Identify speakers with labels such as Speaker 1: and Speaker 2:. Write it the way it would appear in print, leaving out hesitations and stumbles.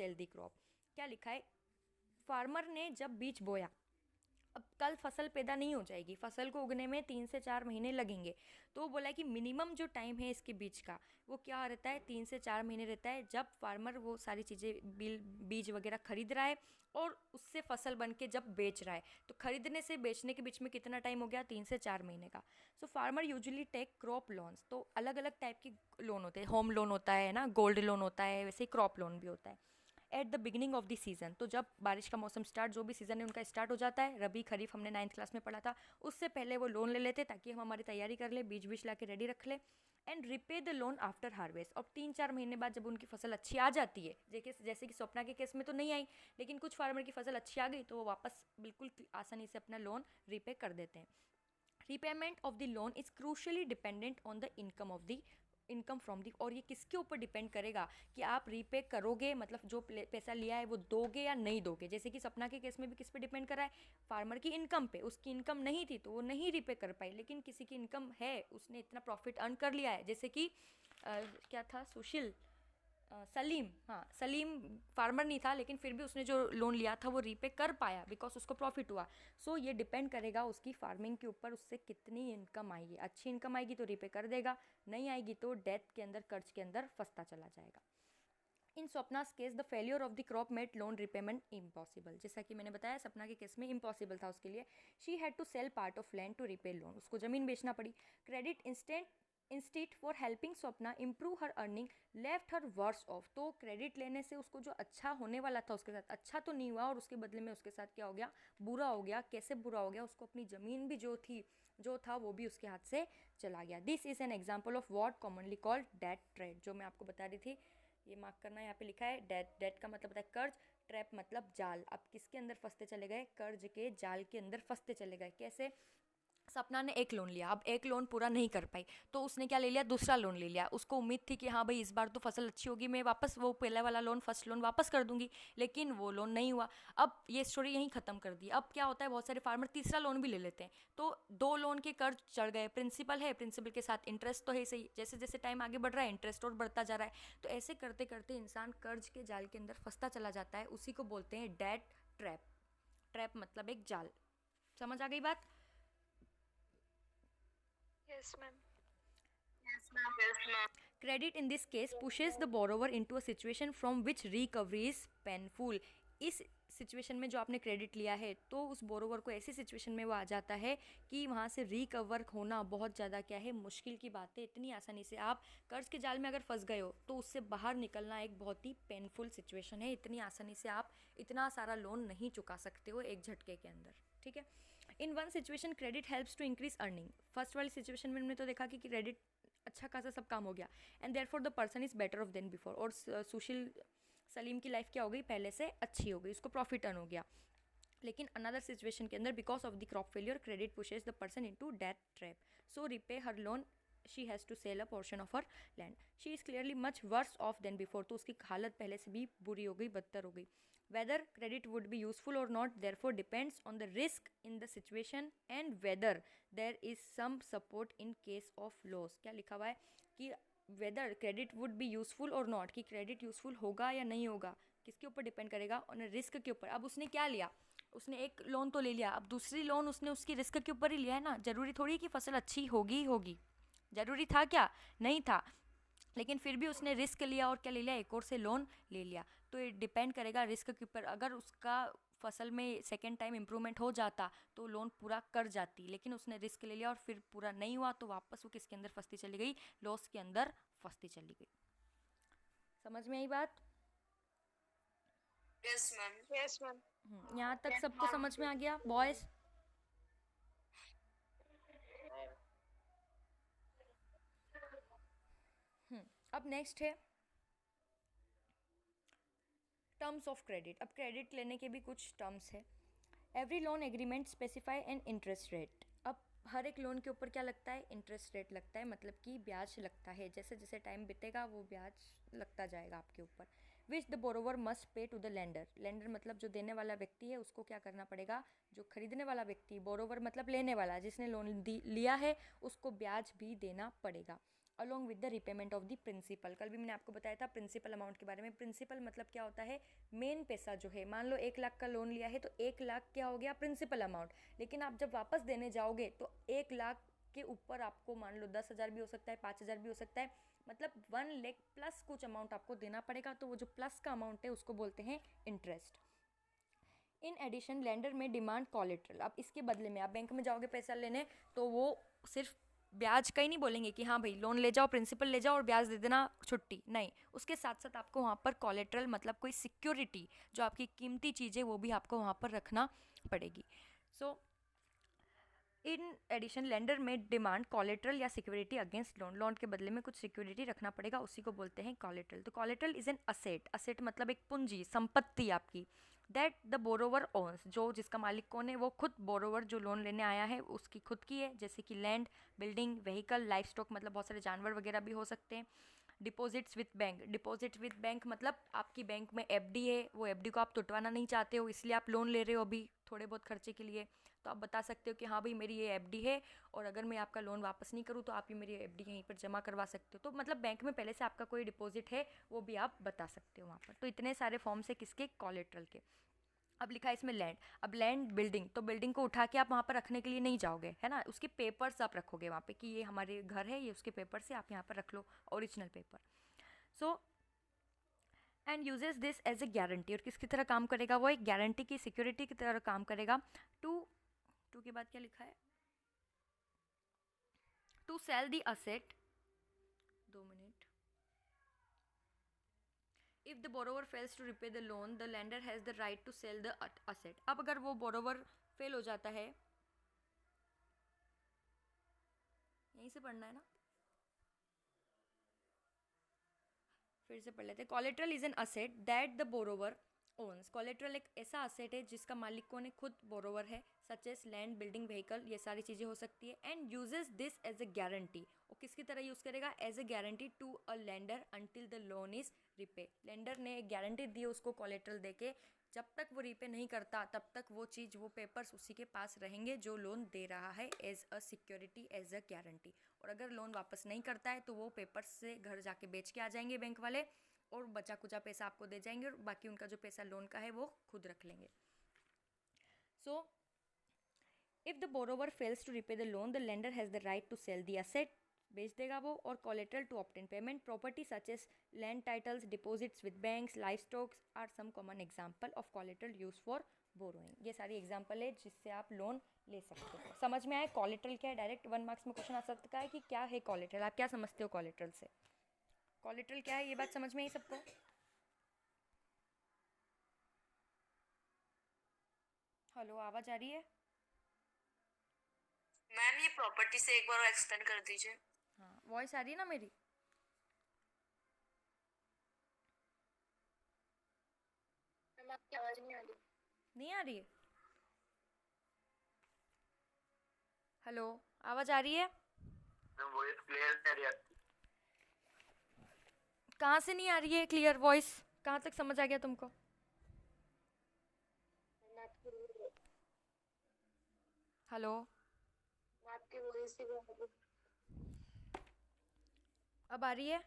Speaker 1: Cell the crop. क्या लिखा है, फार्मर ने जब बीज बोया, अब कल फसल पैदा नहीं हो जाएगी, फसल को उगने में 3 से 4 महीने लगेंगे। तो वो बोला है कि मिनिमम जो टाइम है इसके बीज का वो क्या रहता है, 3 से 4 महीने रहता है, जब फार्मर वो सारी चीज़ें बीज वगैरह खरीद रहा है और उससे फसल बन के जब बेच रहा है। तो खरीदने से बेचने के बीच में कितना टाइम हो गया, 3 से 4 महीने का। So farmer usually take crop loans. तो अलग अलग टाइप के लोन होते हैं, होम लोन होता है ना, गोल्ड लोन होता है, वैसे ही क्रॉप लोन भी होता है। At the beginning of the season, तो जब बारिश का मौसम स्टार्ट, जो भी सीज़न है उनका स्टार्ट हो जाता है, रबी खरीफ हमने 9th क्लास में पढ़ा था, उससे पहले वो लोन ले लेते ताकि हम हमारी तैयारी कर ले, बीज बीज ला के रेडी रख ले। And repay the loan after harvest. और 3-4 महीने बाद जब उनकी फसल अच्छी आ जाती है, जैसे कि स्वप्ना के केस में तो नहीं आई, लेकिन कुछ फार्मर की फसल अच्छी आ गई तो वो वापस बिल्कुल आसानी से अपना लोन रिपे कर देते हैं। Repayment of the loan is crucially dependent on the income from the. और ये किसके ऊपर डिपेंड करेगा कि आप रीपे करोगे, मतलब जो पैसा लिया है वो दोगे या नहीं दोगे। जैसे कि सपना के केस में भी किस पे डिपेंड कर रहा है, फार्मर की इनकम पे। उसकी इनकम नहीं थी तो वो नहीं रीपे कर पाई, लेकिन किसी की इनकम है, उसने इतना प्रॉफिट अर्न कर लिया है, जैसे कि क्या था, सुशील, सलीम, हाँ सलीम फार्मर नहीं था लेकिन फिर भी उसने जो लोन लिया था वो रीपे कर पाया बिकॉज उसको प्रॉफिट हुआ। सो ये डिपेंड करेगा उसकी फार्मिंग के ऊपर, उससे कितनी इनकम आएगी। अच्छी इनकम आएगी तो रीपे कर देगा, नहीं आएगी तो डेट के अंदर, कर्ज के अंदर फंसता चला जाएगा। In Swapna's case the failure of the crop made loan repayment impossible. जैसा कि मैंने बताया सपना के केस में इम्पॉसिबल था उसके लिए। She had to sell part of land to repay loan, उसको ज़मीन बेचना पड़ी। Credit instant for helping Swapna improve her earning left her worse off. तो क्रेडिट लेने से उसको जो अच्छा होने वाला था उसके साथ अच्छा तो नहीं हुआ, और उसके बदले में उसके साथ क्या हो गया, बुरा हो गया। कैसे बुरा हो गया, उसको अपनी ज़मीन भी जो था वो भी उसके हाथ से चला गया। This is an example of what commonly called debt trap, जो मैं आपको बता रही थी। ये मार्क करना, यहाँ पे लिखा है डेट का मतलब होता है कर्ज, ट्रैप मतलब जाल। अब किसके अंदर फंसते चले गए, कर्ज के जाल के अंदर फंसते चले गए। कैसे, सपना ने एक लोन लिया, अब एक लोन पूरा नहीं कर पाई तो उसने क्या ले लिया, दूसरा लोन ले लिया। उसको उम्मीद थी कि हाँ भाई इस बार तो फसल अच्छी होगी, मैं वापस वो पहले वाला लोन, फर्स्ट लोन वापस कर दूंगी, लेकिन वो लोन नहीं हुआ। अब ये स्टोरी यहीं ख़त्म कर दी। अब क्या होता है, बहुत सारे फार्मर तीसरा लोन भी ले लेते हैं, तो 2 लोन के कर्ज चढ़ गए। प्रिंसिपल है, प्रिंसिपल के साथ इंटरेस्ट तो है सही, जैसे जैसे टाइम आगे बढ़ रहा है इंटरेस्ट और बढ़ता जा रहा है। तो ऐसे करते करते इंसान कर्ज के जाल के अंदर फंसता चला जाता है। उसी को बोलते हैं डेट ट्रैप। ट्रैप मतलब एक जाल। समझ आ गई बात?
Speaker 2: Yes, ma'am.
Speaker 1: Credit in this case pushes the borrower into a situation from which recovery is painful. इस सिचुएशन में जो आपने क्रेडिट लिया है तो उस बोरोवर को ऐसी सिचुएशन में वो आ जाता है कि वहाँ से रिकवर होना बहुत ज़्यादा क्या है, मुश्किल की बात है। इतनी आसानी से आप कर्ज के जाल में अगर फंस गए हो तो उससे बाहर निकलना एक बहुत ही पेनफुल सिचुएशन है। इतनी आसानी से आप इतना सारा लोन नहीं चुका सकते हो एक झटके के अंदर, ठीक है। In one situation credit helps to increase earning. First वाली सिचुएशन में हमने तो देखा कि क्रेडिट अच्छा खासा सब काम हो गया, and therefore the person is better off than before. और सुशील सलीम की लाइफ क्या हो गई, पहले से अच्छी हो गई, उसको प्रॉफिट अर्न हो गया। लेकिन अनदर सिचुएशन के अंदर because of the crop failure credit pushes the person into debt trap. So repay her loan she has to sell a portion of her land. She is clearly much worse off than before. तो उसकी हालत पहले से भी बुरी हो गई, बदतर हो गई। Whether credit would be useful or not therefore depends on the risk in the situation and whether there is some support in case of loss. क्या लिखा हुआ है कि whether credit would be useful or not, कि credit useful होगा या नहीं होगा, किसके ऊपर डिपेंड करेगा, ऑन रिस्क के ऊपर। अब उसने क्या लिया, उसने एक लोन तो ले लिया, अब दूसरी लोन उसने उसकी रिस्क के ऊपर ही लिया है ना। जरूरी थोड़ी कि फसल अच्छी होगी ही होगी, जरूरी था क्या, नहीं था, लेकिन फिर भी उसने रिस्क लिया और क्या ले लिया, एक और से लोन ले लिया। तो ये डिपेंड करेगा रिस्क के ऊपर। अगर उसका फसल में सेकेंड टाइम इम्प्रूवमेंट हो जाता तो लोन पूरा कर जाती, लेकिन उसने रिस्क ले लिया और फिर पूरा नहीं हुआ तो वापस वो किसके अंदर फंसती चली गई, लॉस के अंदर फंसती चली गई। समझ में आई बात?
Speaker 2: Yes, ma'am. Yes, ma'am.
Speaker 1: यहाँ तक सबको समझ में आ गया बॉयज? अब नेक्स्ट है टर्म्स ऑफ क्रेडिट। अब क्रेडिट लेने के भी कुछ टर्म्स है। Every loan agreement specify an interest rate. अब हर एक लोन के ऊपर क्या लगता है, इंटरेस्ट रेट लगता है, मतलब कि ब्याज लगता है। जैसे जैसे टाइम बीतेगा वो ब्याज लगता जाएगा आपके ऊपर। Which the borrower must pay to the lender. Lender मतलब जो देने वाला व्यक्ति है उसको क्या करना पड़ेगा, जो खरीदने वाला व्यक्ति, बोरोवर मतलब लेने वाला जिसने लोन लिया है, उसको ब्याज भी देना पड़ेगा। Along with the repayment of the principal. कल भी मैंने आपको बताया था प्रिंसिपल अमाउंट के बारे में। प्रिंसिपल मतलब क्या होता है, मेन पैसा जो है। मान लो 1 लाख का लोन लिया है तो 1 लाख क्या हो गया, प्रिंसिपल अमाउंट। लेकिन आप जब वापस देने जाओगे तो 1 लाख के ऊपर आपको मान लो 10,000 भी हो सकता है, 5,000 भी हो सकता है, मतलब 1 लाख प्लस कुछ अमाउंट आपको देना पड़ेगा। तो वो जो प्लस का अमाउंट है उसको बोलते हैं इंटरेस्ट। इन एडिशन लेंडर में डिमांड कोलेट्रल। अब इसके बदले में आप बैंक में जाओगे पैसा लेने तो वो सिर्फ ब्याज का ही नहीं बोलेंगे कि हाँ भाई लोन ले जाओ, प्रिंसिपल ले जाओ और ब्याज दे देना, छुट्टी नहीं। उसके साथ साथ आपको वहाँ पर कोलेट्रल मतलब कोई सिक्योरिटी, जो आपकी कीमती चीज़ें वो भी आपको वहाँ पर रखना पड़ेगी। सो इन एडिशन लेंडर में डिमांड कोलेट्रल या सिक्योरिटी अगेंस्ट लोन। लोन के बदले में कुछ सिक्योरिटी रखना पड़ेगा, उसी को बोलते हैं कोलेट्रल। तो collateral is an asset. Asset मतलब एक पूंजी, संपत्ति आपकी। दैट द बोरोवर ओन्स, जो जिसका मालिक कौन है, वो खुद बोरोवर जो लोन लेने आया है उसकी खुद की है, जैसे कि land, building, vehicle, life stock मतलब बहुत सारे जानवर वगैरह भी हो सकते हैं। Deposits with bank. Deposit with bank मतलब आपकी बैंक में एफडी है, वो एफडी को आप टुटवाना नहीं चाहते हो, इसलिए आप लोन ले रहे हो अभी थोड़े बहुत खर्चे के लिए। तो आप बता सकते हो कि हाँ भाई मेरी ये एफडी है और अगर मैं आपका लोन वापस नहीं करूँ तो आप ये मेरी एफडी यहीं पर जमा करवा सकते हो। तो मतलब बैंक में पहले से आपका कोई डिपॉजिट है वो भी आप बता सकते हो वहाँ पर। तो इतने सारे फॉर्म्स है किसके, कोलेट्रल के। अब लिखा है इसमें लैंड। अब लैंड बिल्डिंग, तो बिल्डिंग को उठा के आप वहाँ पर रखने के लिए नहीं जाओगे, है ना, उसके पेपर्स आप रखोगे वहाँ पे कि ये हमारे घर है, ये उसके पेपर से आप यहाँ पर रख लो, original paper. So and uses this as a guarantee. और किसकी तरह काम करेगा, वो एक गारंटी की, सिक्योरिटी की तरह काम करेगा। टू के बाद क्या लिखा है, to sell the asset, 2 minute. If the borrower fails to repay the loan the lender has the right to sell the asset. अब अगर वो बोरोवर फेल हो जाता है, यहीं से पढ़ना है ना, फिर से पढ़ लेते हैं। Collateral is an asset that the borrower owns. Collateral एक ऐसा असेट है जिसका मालिक कौन है, खुद बोरोवर है, such as land, building, vehicle, ये सारी चीज़ें हो सकती है। And uses this as a guarantee. वो किसकी तरह यूज़ करेगा, as a guarantee to a lender until the loan is repay. Lender ने एक गारंटी दी उसको कोलेट्रल देके, जब तक वो रिपे नहीं करता तब तक वो चीज़, वो पेपर्स उसी के पास रहेंगे जो लोन दे रहा है, as a security, as a guarantee. और अगर लोन वापस नहीं करता है तो वो पेपर्स से घर जाके बेच के आ जाएंगे बैंक वाले और बचा कुचा पैसा आपको दे जाएंगे और बाकी उनका जो पैसा लोन का है वो खुद रख लेंगे। So if the borrower fails to repay the loan the lender has the right to sell the asset, बेच देगा वो, और collateral to obtain payment. Property such as land titles, deposits with banks, life stocks are some common example of collateral use for borrowing. ये सारी example है जिससे आप loan ले सकते हो। समझ में आए कोलेट्रल क्या है? डायरेक्ट 1 मार्क्स में क्वेश्चन आ सकता है कि क्या है कोलेट्रल, आप क्या समझते हो कोलेट्रल से, कोलेट्रल क्या है, ये बात समझ में आई सबको? हेलो, आवाज आ रही है?
Speaker 2: मैम ये प्रॉपर्टी से एक बार एक्सप्लेन कर दीजिए।
Speaker 1: हाँ, वॉइस आ रही है ना मेरी?
Speaker 2: मैम आपकी आवाज नहीं आ रही।
Speaker 1: नहीं आ रही है? हेलो, आवाज आ रही है?
Speaker 2: वॉइस क्लियर नहीं आ रही आपकी।
Speaker 1: कहाँ से नहीं आ रही है क्लियर वॉइस? कहाँ तक समझ आ गया तुमको? हेलो,
Speaker 2: आपकी वॉइस ही
Speaker 1: अब आ रही है?